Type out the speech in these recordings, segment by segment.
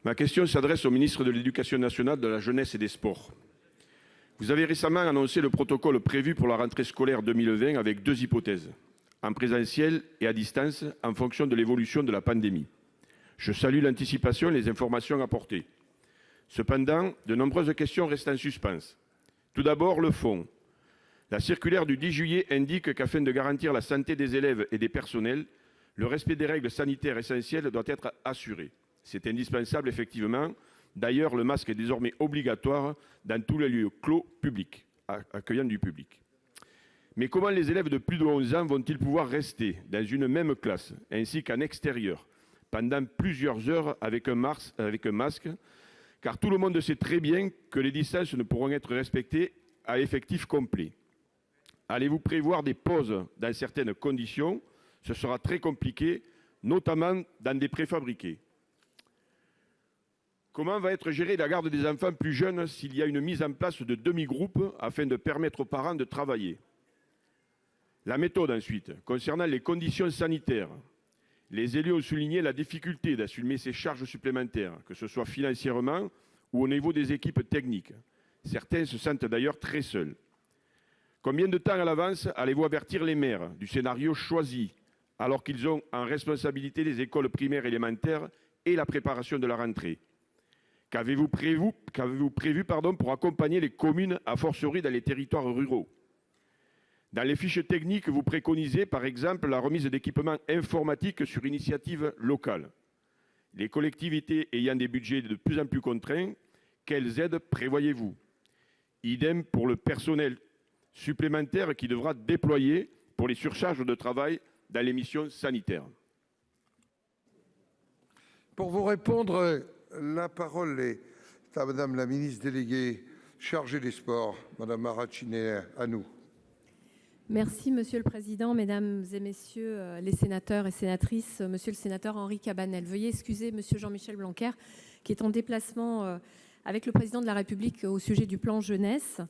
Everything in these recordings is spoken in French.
Ma question s'adresse au ministre de l'Éducation nationale, de la Jeunesse et des Sports. Vous avez récemment annoncé le protocole prévu pour la rentrée scolaire 2020 avec 2 hypothèses, en présentiel et à distance, en fonction de l'évolution de la pandémie. Je salue l'anticipation et les informations apportées. Cependant, de nombreuses questions restent en suspens. Tout d'abord, le fond. La circulaire du 10 juillet indique qu'afin de garantir la santé des élèves et des personnels, le respect des règles sanitaires essentielles doit être assuré. C'est indispensable, effectivement. D'ailleurs, le masque est désormais obligatoire dans tous les lieux clos publics, accueillant du public. Mais comment les élèves de plus de 11 ans vont-ils pouvoir rester dans une même classe, ainsi qu'en extérieur, pendant plusieurs heures avec un masque, car tout le monde sait très bien que les distances ne pourront être respectées à effectif complet. Allez-vous prévoir des pauses dans certaines conditions? Ce sera très compliqué, notamment dans des préfabriqués. Comment va être gérée la garde des enfants plus jeunes s'il y a une mise en place de demi-groupes afin de permettre aux parents de travailler? La méthode ensuite, concernant les conditions sanitaires. Les élus ont souligné la difficulté d'assumer ces charges supplémentaires, que ce soit financièrement ou au niveau des équipes techniques. Certains se sentent d'ailleurs très seuls. Combien de temps à l'avance allez-vous avertir les maires du scénario choisi, alors qu'ils ont en responsabilité les écoles primaires élémentaires et la préparation de la rentrée? Qu'avez-vous prévu pour accompagner les communes, a fortiori dans les territoires ruraux? Dans les fiches techniques, vous préconisez par exemple la remise d'équipements informatiques sur initiative locale. Les collectivités ayant des budgets de plus en plus contraints, quelles aides prévoyez-vous? Idem pour le personnel supplémentaire qui devra déployer pour les surcharges de travail dans les missions sanitaires. Pour vous répondre, la parole est à Madame la ministre déléguée chargée des Sports, Madame Mara Chiné-Anou. Merci Monsieur le Président, Mesdames et Messieurs les sénateurs et sénatrices, Monsieur le sénateur Henri Cabanel. Veuillez excuser Monsieur Jean-Michel Blanquer qui est en déplacement avec le Président de la République au sujet du plan jeunesse.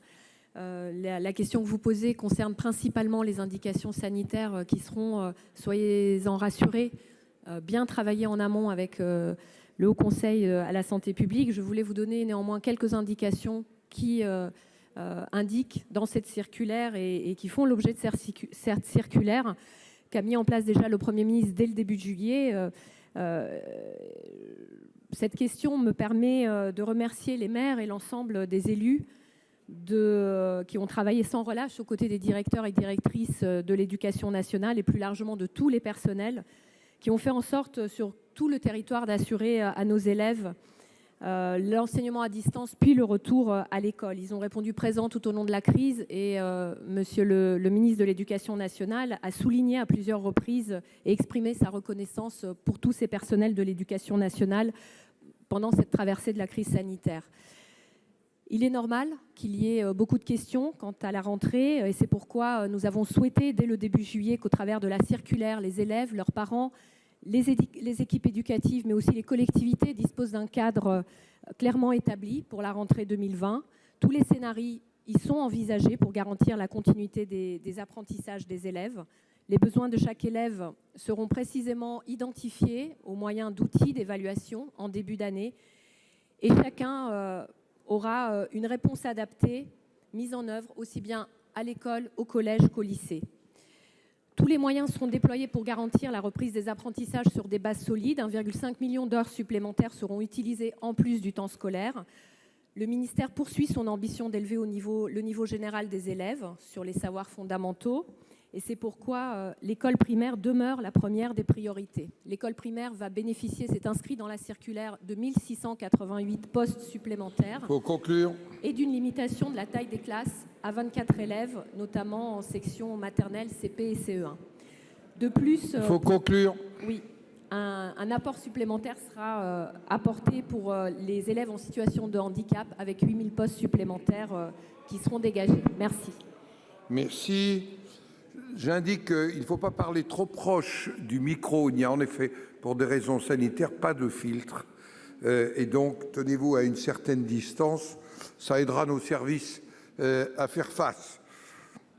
La question que vous posez concerne principalement les indications sanitaires qui seront, soyez-en rassurés, bien travaillées en amont avec le Haut Conseil à la santé publique. Je voulais vous donner néanmoins quelques indications qui indiquent dans cette circulaire et qui font l'objet de cette circulaire qu'a mis en place déjà le Premier ministre dès le début de juillet. Cette question me permet de remercier les maires et l'ensemble des élus qui ont travaillé sans relâche aux côtés des directeurs et directrices de l'éducation nationale et plus largement de tous les personnels qui ont fait en sorte sur tout le territoire d'assurer à nos élèves l'enseignement à distance puis le retour à l'école. Ils ont répondu présents tout au long de la crise et monsieur le ministre de l'Éducation nationale a souligné à plusieurs reprises et exprimé sa reconnaissance pour tous ces personnels de l'Éducation nationale pendant cette traversée de la crise sanitaire. Il est normal qu'il y ait beaucoup de questions quant à la rentrée et c'est pourquoi nous avons souhaité dès le début juillet qu'au travers de la circulaire, les élèves, leurs parents, les équipes éducatives mais aussi les collectivités disposent d'un cadre clairement établi pour la rentrée 2020. Tous les scénarios y sont envisagés pour garantir la continuité des apprentissages des élèves. Les besoins de chaque élève seront précisément identifiés au moyen d'outils d'évaluation en début d'année et chacun aura une réponse adaptée, mise en œuvre aussi bien à l'école, au collège qu'au lycée. Tous les moyens seront déployés pour garantir la reprise des apprentissages sur des bases solides. 1,5 million d'heures supplémentaires seront utilisées en plus du temps scolaire. Le ministère poursuit son ambition d'élever le niveau général des élèves sur les savoirs fondamentaux. Et c'est pourquoi l'école primaire demeure la première des priorités. L'école primaire va bénéficier, c'est inscrit dans la circulaire, de 1688 postes supplémentaires. Il faut conclure. Et d'une limitation de la taille des classes à 24 élèves, notamment en section maternelle, CP et CE1. De plus... Il faut conclure. Oui. Un apport supplémentaire sera apporté pour les élèves en situation de handicap avec 8000 postes supplémentaires qui seront dégagés. Merci. Merci. J'indique qu'il ne faut pas parler trop proche du micro. Il n'y a en effet, pour des raisons sanitaires, pas de filtre. Et donc, tenez-vous à une certaine distance. Ça aidera nos services à faire face.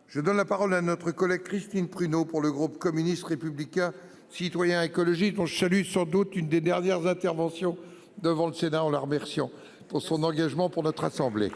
Je donne la parole à notre collègue Christine Pruneau pour le groupe communiste républicain citoyen écologiste, dont je salue sans doute une des dernières interventions devant le Sénat en la remerciant pour son engagement pour notre assemblée.